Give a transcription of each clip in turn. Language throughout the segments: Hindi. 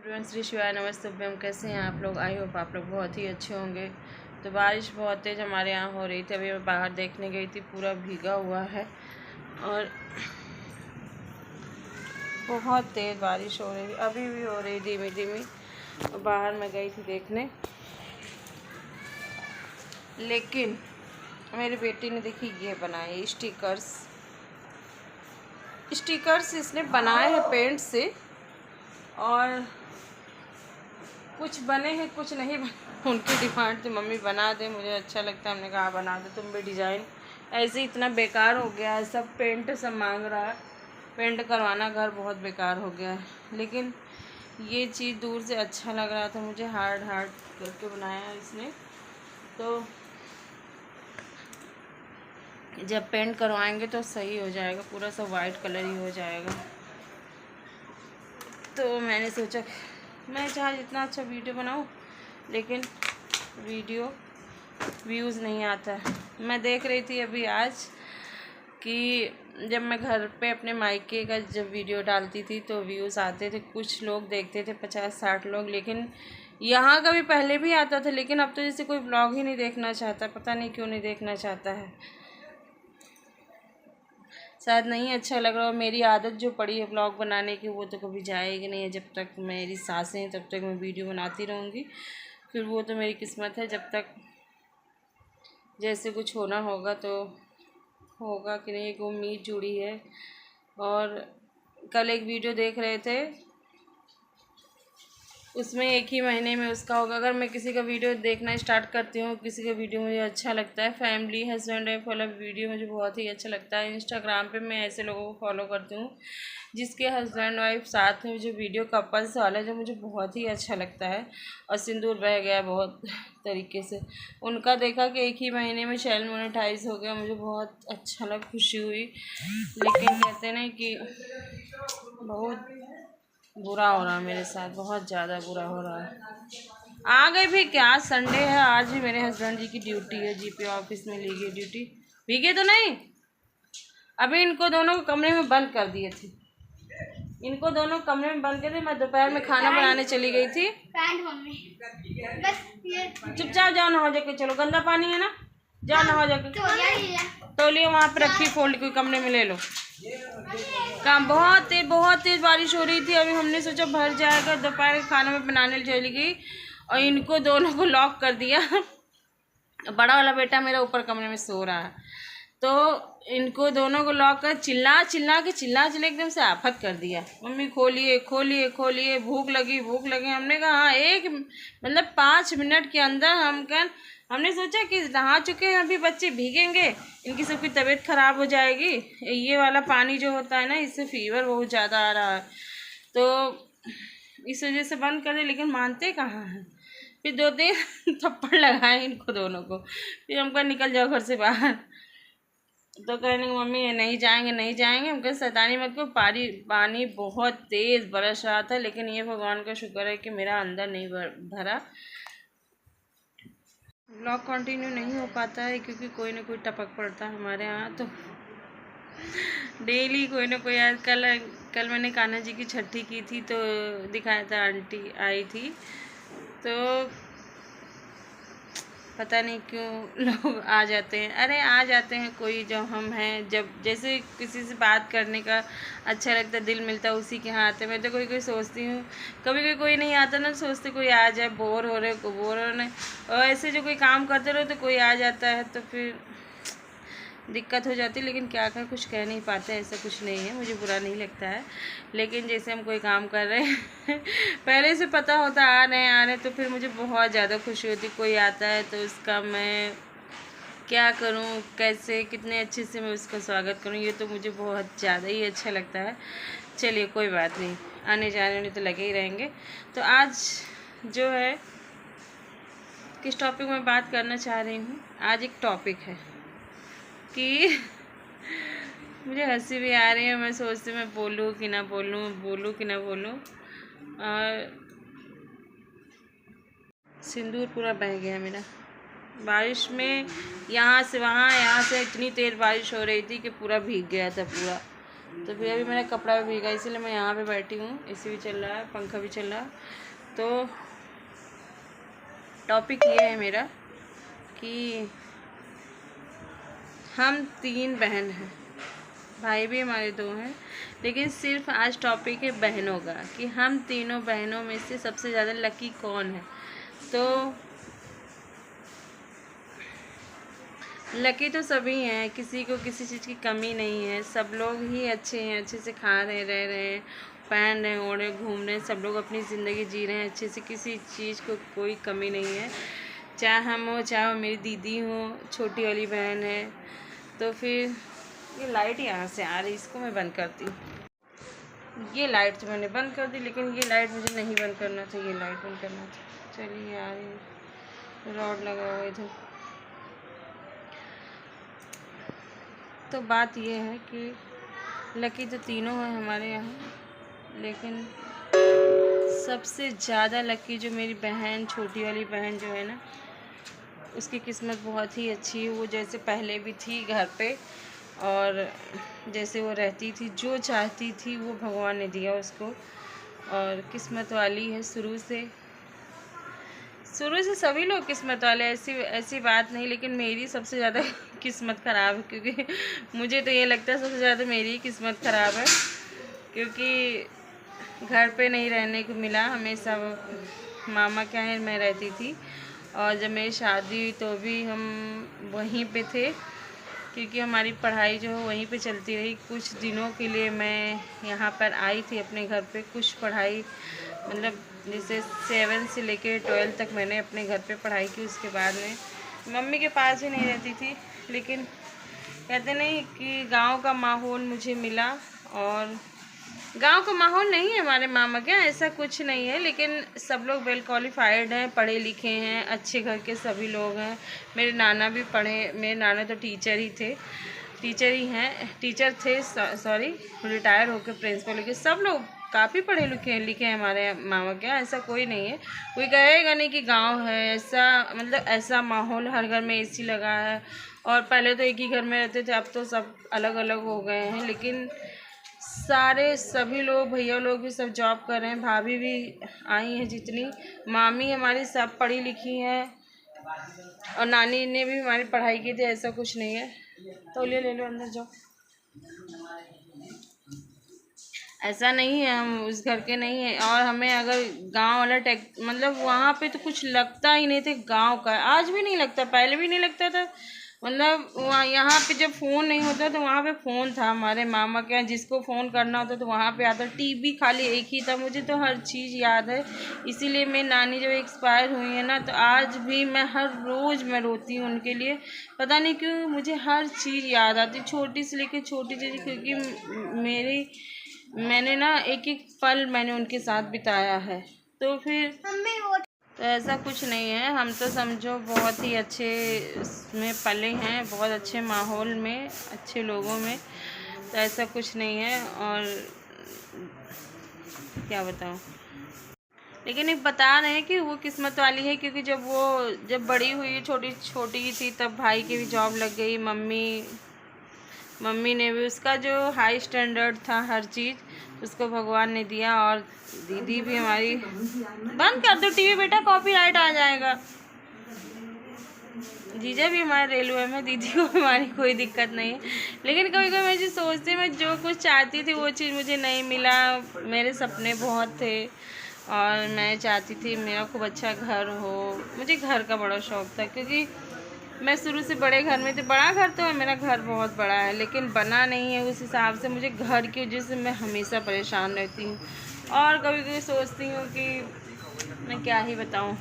एवरीवन, श्री शिवाय नमस्तुभ्यम। कैसे हैं आप लोग? आई होप आप लोग बहुत ही अच्छे होंगे। तो बारिश बहुत तेज़ हमारे यहाँ हो रही थी। अभी मैं बाहर देखने गई थी, पूरा भीगा हुआ है और बहुत तेज़ बारिश हो रही थी। अभी भी हो रही धीमी धीमी। बाहर मैं गई थी देखने, लेकिन मेरी बेटी ने देखी ये बनाए स्टिकर्स इसने बनाए हैं पेंट से, और कुछ बने हैं कुछ नहीं बने। उनकी डिमांड थी मम्मी बना दे, मुझे अच्छा लगता है। हमने कहा बना दे तुम भी। डिज़ाइन ऐसे इतना बेकार हो गया है, सब पेंट सब मांग रहा है। पेंट करवाना घर बहुत बेकार हो गया है। लेकिन ये चीज़ दूर से अच्छा लग रहा था मुझे, हार्ड करके बनाया इसने। तो जब पेंट करवाएंगे तो सही हो जाएगा, पूरा सब वाइट कलर ही हो जाएगा। तो मैंने सोचा मैं चाहे जितना अच्छा वीडियो बनाऊं, लेकिन वीडियो व्यूज़ नहीं आता है। मैं देख रही थी अभी आज कि जब मैं घर पे अपने मायके का जब वीडियो डालती थी तो व्यूज़ आते थे, कुछ लोग देखते थे 50-60 लोग। लेकिन यहाँ का भी पहले भी आता था, लेकिन अब तो जैसे कोई ब्लॉग ही नहीं देखना चाहता। पता नहीं क्यों नहीं देखना चाहता है, शायद नहीं अच्छा लग रहा। और मेरी आदत जो पड़ी है ब्लॉग बनाने की, वो तो कभी जाएगी नहीं है। जब तक मेरी सांसें हैं तब तक मैं वीडियो बनाती रहूँगी। फिर वो तो मेरी किस्मत है, जब तक जैसे कुछ होना होगा तो होगा कि नहीं, एक उम्मीद जुड़ी है। और कल एक वीडियो देख रहे थे, उसमें एक ही महीने में उसका होगा। अगर मैं किसी का वीडियो देखना स्टार्ट करती हूँ, किसी का वीडियो मुझे अच्छा लगता है, फैमिली हस्बैंड वाइफ वाला वीडियो मुझे बहुत ही अच्छा लगता है। इंस्टाग्राम पे मैं ऐसे लोगों को फॉलो करती हूँ जिसके हस्बैंड वाइफ साथ में, जो वीडियो कपल्स वाला जो मुझे बहुत ही अच्छा लगता है। और सिंदूर बह गया बहुत तरीके से। उनका देखा कि एक ही महीने में चैनल मोनेटाइज हो गया, मुझे बहुत अच्छा लगा, खुशी हुई। लेकिन कहते ना कि बहुत बुरा हो रहा है मेरे साथ, बहुत ज़्यादा बुरा हो रहा है। आ गए भी क्या? आज संडे है, आज भी मेरे हस्बैंड जी की ड्यूटी है, जीपी ऑफिस में ली गई ड्यूटी। भीगे तो नहीं? अभी इनको दोनों को कमरे में बंद कर दिए थे, इनको दोनों कमरे में बंद कर दिए। मैं दोपहर में खाना बनाने चली गई थी। चुपचाप जाओ, नहा जाके चलो। गंदा पानी है ना, जाओ नहा जाके। तौलिए वहाँ पे रखी, फोल्ड कोई कमरे में ले लो। काम बहुत तेज बारिश हो रही थी। अभी हमने सोचा भर जाएगा, दोपहर के खाना में बनाने चली गई और इनको दोनों को लॉक कर दिया। बड़ा वाला बेटा मेरा ऊपर कमरे में सो रहा है, तो इनको दोनों को लॉक कर चिल्ला चिल्ला एकदम से आफत कर दिया। मम्मी खोलिए खोलिए खोलिए, भूख लगी। हमने कहा हाँ, एक मतलब 5 मिनट के अंदर हमने सोचा कि नहा चुके हैं, अभी बच्चे भीगेंगे, इनकी सबकी तबीयत ख़राब हो जाएगी। ये वाला पानी जो होता है ना, इससे फीवर बहुत ज़्यादा आ रहा है, तो इस वजह से बंद कर दे। लेकिन मानते कहाँ हैं। फिर 2-3 थप्पड़ लगाए इनको दोनों को। फिर हमको निकल जाओ घर से बाहर। तो कहने मम्मी ये नहीं जाएंगे। हम कहे शैतानी मत को। पानी बहुत तेज़ बरस रहा था, लेकिन ये भगवान का शुक्र है कि मेरा अंदर नहीं भरा। ब्लॉग कंटिन्यू नहीं हो पाता है क्योंकि कोई ना कोई टपक पड़ता है हमारे यहाँ। तो डेली कोई ना कोई। कल मैंने कान्हा जी की छठी की थी, तो दिखाया था, आंटी आई थी। तो पता नहीं क्यों लोग आ जाते हैं। अरे आ जाते हैं कोई, जो हम हैं, जब जैसे किसी से बात करने का अच्छा लगता है, दिल मिलता है, उसी के यहाँ आते हैं। मैं तो कोई सोचती हूँ, कभी कोई नहीं आता ना, सोचते कोई आ जाए, बोर हो रहे। और ऐसे जो कोई काम करते रहो तो कोई आ जाता है, तो फिर दिक्कत हो जाती है। लेकिन क्या करें, कुछ कह नहीं पाते। ऐसा कुछ नहीं है, मुझे बुरा नहीं लगता है। लेकिन जैसे हम कोई काम कर रहे हैं पहले से पता होता आ रहे हैं, तो फिर मुझे बहुत ज़्यादा खुशी होती। कोई आता है तो उसका मैं क्या करूं, कैसे, कितने अच्छे से मैं उसका स्वागत करूं, ये तो मुझे बहुत ज़्यादा ही अच्छा लगता है। चलिए कोई बात नहीं, आने जाने में तो लगे ही रहेंगे। तो आज जो है, किस टॉपिक में बात करना चाह रही हूँ। आज एक टॉपिक है कि मुझे हंसी भी आ रही है। मैं सोचती मैं बोलूँ कि ना बोलूँ। और सिंदूर पूरा बह गया मेरा बारिश में। यहाँ से वहाँ, यहाँ से इतनी तेज़ बारिश हो रही थी कि पूरा भीग गया था पूरा। तो फिर अभी मेरा कपड़ा भी भीगा, इसीलिए मैं यहाँ पे बैठी हूँ। एसी भी चल रहा है, पंखा भी चल रहा है। तो टॉपिक ये है मेरा कि हम 3 बहन हैं, भाई भी हमारे 2 हैं, लेकिन सिर्फ आज टॉपिक है बहनों का कि हम तीनों बहनों में से सबसे ज़्यादा लकी कौन है। तो लकी तो सभी हैं, किसी को किसी चीज़ की कमी नहीं है, सब लोग ही अच्छे हैं, अच्छे से खा रहे, रह रहे हैं, पहन रहे, ओढ़ रहे, घूम रहे हैं, सब लोग अपनी ज़िंदगी जी रहे हैं अच्छे से, किसी चीज़ को कोई कमी नहीं है। चाहे हम हो, चाहे वो मेरी दीदी हो, छोटी वाली बहन है। तो फिर ये लाइट यहाँ से आ रही, इसको मैं बंद करती हूँ। ये लाइट तो मैंने बंद कर दी, लेकिन ये लाइट मुझे नहीं बंद करना था, ये लाइट बंद करना था। चलिए आ रही, रॉड लगा हुआ इधर। तो बात ये है कि लकी तो तीनों हैं हमारे यहाँ, लेकिन सबसे ज़्यादा लकी जो मेरी बहन, छोटी वाली बहन जो है ना, उसकी किस्मत बहुत ही अच्छी है। वो जैसे पहले भी थी घर पे, और जैसे वो रहती थी, जो चाहती थी वो भगवान ने दिया उसको, और किस्मत वाली है शुरू से सभी लोग किस्मत वाले, ऐसी बात नहीं, लेकिन मेरी सबसे ज़्यादा किस्मत ख़राब है, क्योंकि मुझे तो ये लगता है सबसे ज़्यादा मेरी ही किस्मत ख़राब है, क्योंकि घर पे नहीं रहने को मिला। हमेशा मामा के यहाँ मैं रहती थी, और जब मेरी शादी हुई तो भी हम वहीं पे थे, क्योंकि हमारी पढ़ाई जो है वहीं पे चलती रही। कुछ दिनों के लिए मैं यहाँ पर आई थी अपने घर पे, कुछ पढ़ाई मतलब जैसे 7 से लेके 12 तक मैंने अपने घर पे पढ़ाई की। उसके बाद में मम्मी के पास ही नहीं रहती थी, लेकिन कहते नहीं कि गांव का माहौल मुझे मिला, और गांव का माहौल नहीं है हमारे मामा के, ऐसा कुछ नहीं है, लेकिन सब लोग वेल क्वालिफाइड हैं, पढ़े लिखे हैं, अच्छे घर के सभी लोग हैं। मेरे नाना भी पढ़े, मेरे नाना तो टीचर थे, सॉरी, रिटायर होकर प्रिंसिपल के। सब लोग काफ़ी पढ़े लिखे हैं हमारे मामा के यहाँ, ऐसा कोई नहीं है। कोई कहेगा नहीं कि गांव है ऐसा, मतलब ऐसा माहौल, हर घर में एसी लगा है, और पहले तो एक ही घर में रहते थे, अब तो सब अलग अलग हो गए हैं। लेकिन सभी लोग, भैया लोग भी सब जॉब कर रहे हैं, भाभी भी आई हैं जितनी, मामी हमारी सब पढ़ी लिखी हैं, और नानी ने भी हमारी पढ़ाई की थी, ऐसा कुछ नहीं है। तो ले लो अंदर जाओ। ऐसा नहीं है, हम उस घर के नहीं है, और हमें अगर गांव वाला मतलब वहाँ पे तो कुछ लगता ही नहीं था गांव का, आज भी नहीं लगता, पहले भी नहीं लगता था। मतलब वहाँ यहाँ पे जब फ़ोन नहीं होता तो वहाँ पे फ़ोन था हमारे मामा के यहाँ, जिसको फ़ोन करना होता तो वहाँ पे आता। टीवी खाली एक ही था, मुझे तो हर चीज़ याद है। इसीलिए मेरी नानी जब एक्सपायर हुई है ना, तो आज भी मैं हर रोज़ मैं रोती हूँ उनके लिए। पता नहीं क्यों मुझे हर चीज़ याद आती, छोटी से लेकर छोटी चीज़, क्योंकि मैंने ना एक एक पल मैंने उनके साथ बिताया है। तो फिर तो ऐसा कुछ नहीं है, हम तो समझो बहुत ही अच्छे में पले हैं, बहुत अच्छे माहौल में, अच्छे लोगों में, तो ऐसा कुछ नहीं है। और क्या बताऊँ, लेकिन एक बता रहे हैं कि वो किस्मत वाली है, क्योंकि जब बड़ी हुई, छोटी थी, तब भाई की भी जॉब लग गई। मम्मी ने भी, उसका जो हाई स्टैंडर्ड था हर चीज़ उसको भगवान ने दिया। और दीदी भी हमारी, बंद कर दो टीवी बेटा, कॉपीराइट आ जाएगा। जीजा भी हमारे रेलवे में, दीदी को हमारी कोई दिक्कत नहीं है, लेकिन कभी कभी मैं जो सोचती, मैं जो कुछ चाहती थी वो चीज़ मुझे नहीं मिला। मेरे सपने बहुत थे, और मैं चाहती थी मेरा खूब अच्छा घर हो, मुझे घर का बड़ा शौक़ था, क्योंकि मैं शुरू से बड़े घर में थी। बड़ा घर तो है, मेरा घर बहुत बड़ा है, लेकिन बना नहीं है उस हिसाब से। मुझे घर की वजह से मैं हमेशा परेशान रहती हूँ, और कभी कभी सोचती हूँ कि मैं क्या ही बताऊँ,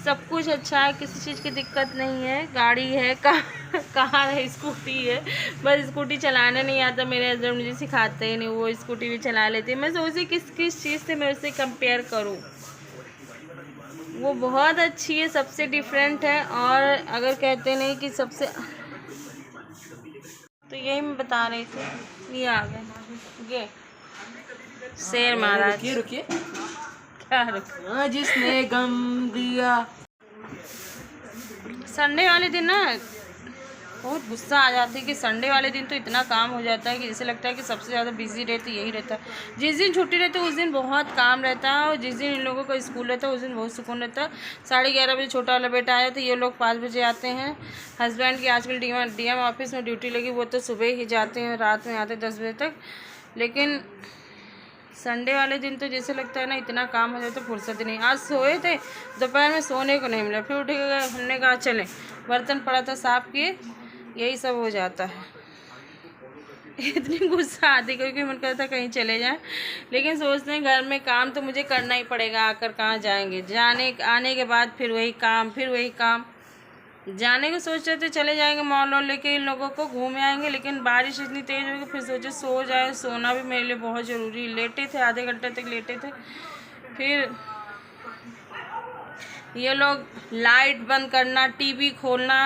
सब कुछ अच्छा है, किसी चीज़ की दिक्कत नहीं है। गाड़ी है, कार है, स्कूटी है, बस स्कूटी चलाना नहीं आता। मेरे हस्बैंड मुझे सिखाते ही नहीं, वो स्कूटी भी चला लेते हैं। मैं सोचती किस चीज़ से मैं उससे कंपेयर करूँ, वो बहुत अच्छी है, सबसे डिफरेंट है। और अगर कहते नहीं कि सबसे, तो यही मैं बता रही थी। ये आ गए शेर महाराज, रुकिए क्या रुकिए, जिसने गम दिया। संडे वाले दिन ना बहुत गुस्सा आ जाता है कि संडे वाले दिन तो इतना काम हो जाता है कि जैसे लगता है कि सबसे ज़्यादा बिजी डे तो यही रहता है। जिस दिन छुट्टी रहती है उस दिन बहुत काम रहता है, और जिस दिन इन लोगों का स्कूल रहता है उस दिन बहुत सुकून रहता है। 11:30 बजे छोटा वाला बेटा आया तो ये लोग 5 बजे आते हैं। हस्बैंड की आजकल डीएम ऑफिस में ड्यूटी लगी, वो तो सुबह ही जाते हैं, रात में आते 10 बजे तक। लेकिन संडे वाले दिन तो जैसे लगता है ना इतना काम हो जाता है, फुर्सत ही नहीं। आज सोए थे, दोपहर में सोने को नहीं मिला, फिर उठ गए, हमने कहा चले, बर्तन पड़ा था साफ़ किए, यही सब हो जाता है। इतनी गुस्सा आती क्योंकि मन करता कहीं चले जाएं, लेकिन सोचते हैं घर में काम तो मुझे करना ही पड़ेगा, आकर कहाँ जाएंगे, आने के बाद फिर वही काम। जाने को सोच रहे थे चले जाएंगे मॉल और लेके इन लोगों को घूम आएंगे, लेकिन बारिश इतनी तेज़ होगी, फिर सोचे सो जाए। सोना भी मेरे लिए बहुत ज़रूरी। लेटे थे, आधे घंटे तक लेटे थे, फिर ये लोग लाइट बंद करना, टीवी खोलना,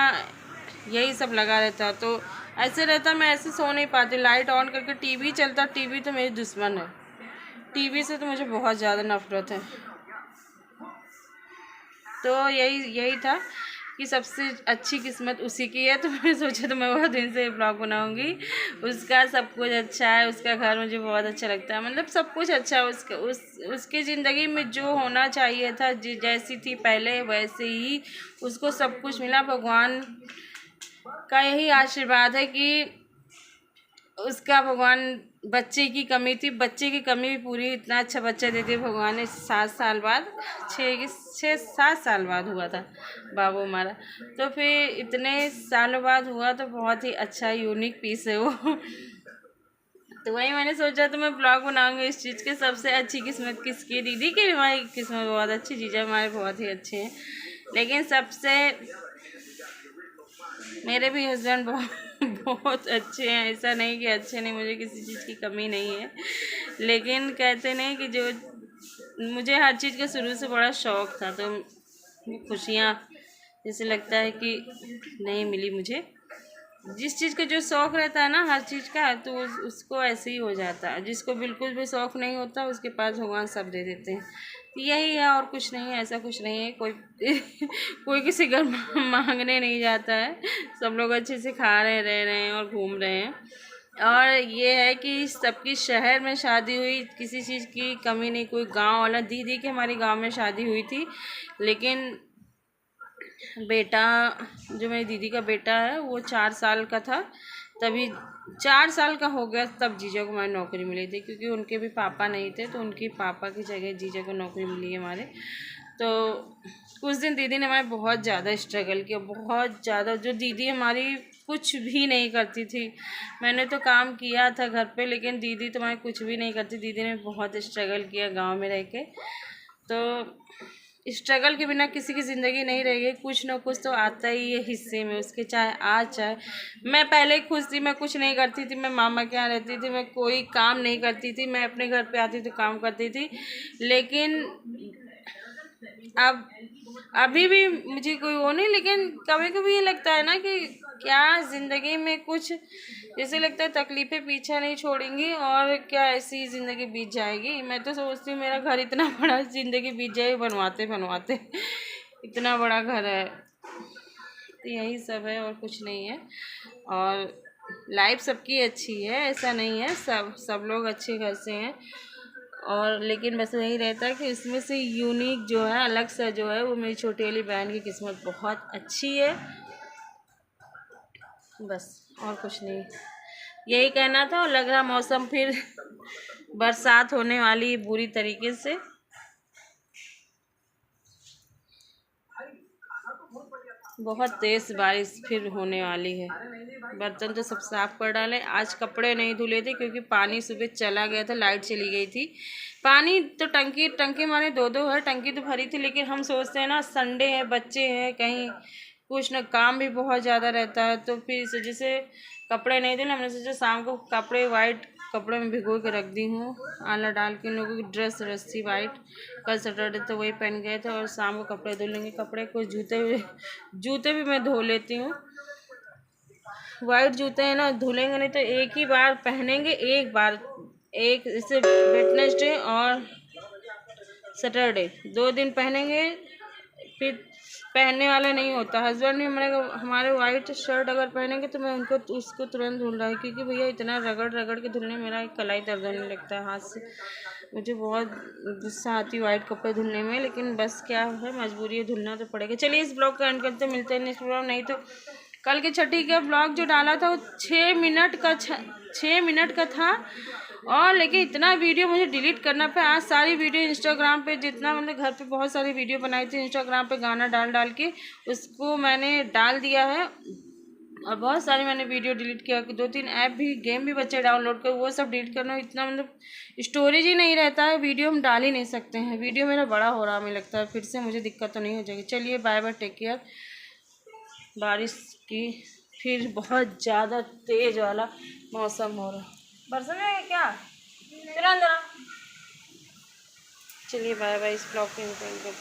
यही सब लगा रहता। तो ऐसे रहता, मैं ऐसे सो नहीं पाती। लाइट ऑन करके टीवी चलता, टीवी तो मेरी दुश्मन है, टीवी से तो मुझे बहुत ज़्यादा नफरत है। तो यही था कि सबसे अच्छी किस्मत उसी की है। तो मैंने सोचा तो मैं बहुत दिन से ब्लॉग बनाऊंगी। उसका सब कुछ अच्छा है, उसका घर मुझे बहुत अच्छा लगता है, मतलब सब कुछ अच्छा है उसका। उसकी ज़िंदगी में जो होना चाहिए था, जैसी थी पहले वैसे ही उसको सब कुछ मिला। भगवान का यही आशीर्वाद है कि उसका भगवान, बच्चे की कमी थी, बच्चे की कमी भी पूरी, इतना अच्छा बच्चा दे दिया भगवान ने। 7 साल बाद, 6-7 साल बाद हुआ था बाबू हमारा, तो फिर इतने सालों बाद हुआ, तो बहुत ही अच्छा यूनिक पीस है वो। तो वही मैंने सोचा तो मैं ब्लॉग बनाऊंगी इस चीज़ के, सबसे अच्छी किस्मत किसकी। दीदी की भी हमारी किस्मत बहुत अच्छी, जीजा हमारे बहुत ही अच्छे हैं, लेकिन सबसे मेरे भी हस्बैंड बहुत अच्छे हैं। ऐसा नहीं कि अच्छे नहीं, मुझे किसी चीज़ की कमी नहीं है, लेकिन कहते नहीं कि जो मुझे हर चीज़ का शुरू से बड़ा शौक़ था, तो खुशियाँ जैसे लगता है कि नहीं मिली मुझे। जिस चीज़ का जो शौक़ रहता है ना हर चीज़ का, तो उसको ऐसे ही हो जाता है। जिसको बिल्कुल भी शौक़ नहीं होता उसके पास भगवान सब दे देते हैं। तो यही है, और कुछ नहीं है, ऐसा कुछ नहीं है। कोई किसी घर मांगने नहीं जाता है, सब लोग अच्छे से खा रहे, रह रहे हैं और घूम रहे हैं। और ये है कि सबकी शहर में शादी हुई, किसी चीज़ की कमी नहीं। कोई गांव वाला, दीदी के हमारी गांव में शादी हुई थी, लेकिन बेटा, जो मेरी दीदी का बेटा है, वो 4 साल का था, तभी 4 साल का हो गया तब जीजा को हमारी नौकरी मिली थी, क्योंकि उनके भी पापा नहीं थे, तो उनकी पापा की जगह जीजा को नौकरी मिली है हमारे। तो कुछ दिन दीदी ने हमारे बहुत ज़्यादा स्ट्रगल किया, बहुत ज़्यादा। जो दीदी हमारी कुछ भी नहीं करती थी, मैंने तो काम किया था घर पे, लेकिन दीदी तुम्हारी कुछ भी नहीं करती। दीदी ने बहुत स्ट्रगल किया गांव में रह के। तो स्ट्रगल के बिना किसी की ज़िंदगी नहीं रहेगी, कुछ ना कुछ तो आता ही है हिस्से में उसके, चाहे आज चाहे। मैं पहले खुश थी, मैं कुछ नहीं करती थी, मैं मामा के यहाँ रहती थी, मैं कोई काम नहीं करती थी, मैं अपने घर पे आती तो काम करती थी। लेकिन अब अभी भी मुझे कोई वो नहीं, लेकिन कभी कभी ये लगता है ना कि क्या ज़िंदगी में कुछ, जैसे लगता है तकलीफ़ें पीछे नहीं छोड़ेंगी, और क्या ऐसी ज़िंदगी बीत जाएगी। मैं तो सोचती हूँ मेरा घर इतना बड़ा, ज़िंदगी बीत जाए बनवाते इतना बड़ा घर है। तो यही सब है और कुछ नहीं है। और लाइफ सबकी अच्छी है, ऐसा नहीं है, सब लोग अच्छे घर से हैं। और लेकिन बस यही रहता है कि इसमें से यूनिक जो है, अलग सा जो है, वो मेरी छोटी वाली बहन की किस्मत बहुत अच्छी है, बस और कुछ नहीं। यही कहना था। और लग रहा मौसम फिर बरसात होने वाली है बुरी तरीके से। बहुत तेज़ बारिश फिर होने वाली है। बर्तन तो सब साफ कर डाले। आज कपड़े नहीं धुले थे क्योंकि पानी सुबह चला गया था, लाइट चली गई थी। पानी तो टंकी माने 2-2 है, टंकी तो भरी थी, लेकिन हम सोचते हैं ना संडे है, बच्चे हैं, कहीं कुछ ना, काम भी बहुत ज़्यादा रहता है, तो फिर इस वजह से कपड़े नहीं धुले। हमने सोचा शाम को कपड़े वाइट कपड़े में भिगो के रख दी हूँ, आला डाल के। इन लोगों की ड्रेस रस्सी वाइट, कल सैटरडे तो वही पहन गए थे, और शाम को कपड़े धुल लेंगे। कपड़े को जूते भी मैं धो लेती हूँ। वाइट जूते हैं ना, धुलेंगे नहीं तो एक ही बार पहनेंगे, एक जैसे वेडनेसडे और सैटरडे 2 दिन पहनेंगे, फिर पहनने वाला नहीं होता। हस्बैंड भी हमारे वाइट शर्ट अगर पहनेंगे तो मैं उनको उसको तुरंत धुल रहा है, क्योंकि भैया इतना रगड़ रगड़ के धुलने मेरा कलाई दर्द होने लगता है हाथ से। मुझे बहुत गुस्सा आती है वाइट कपड़े धुलने में, लेकिन बस क्या है, मजबूरी है, धुलना तो पड़ेगा। चलिए इस ब्लॉग का एंड करते, मिलते हैं नेक्स्ट ब्लॉग। नहीं तो कल के छठी का ब्लॉग जो डाला था वो 6 मिनट का था, और लेकिन इतना वीडियो मुझे डिलीट करना पे। आज सारी वीडियो इंस्टाग्राम पे जितना मतलब घर पे बहुत सारी वीडियो बनाई थी इंस्टाग्राम पे गाना डाल डाल के उसको मैंने डाल दिया है, और बहुत सारी मैंने वीडियो डिलीट किया। 2-3 ऐप भी, गेम भी बच्चे डाउनलोड कर, वो सब डिलीट करना इतना मतलब स्टोरेज ही नहीं रहता है, वीडियो हम डाल ही नहीं सकते हैं। वीडियो मेरा बड़ा हो रहा हमें लगता है, फिर से मुझे दिक्कत तो नहीं हो जाएगी। चलिए बाय बाय, टेक केयर। बारिश की फिर बहुत ज़्यादा तेज़ वाला मौसम हो रहा है। बरसात में क्या, चलो अंदर। चलिए बाय बाय, इस ब्लॉग के एंड करते हैं।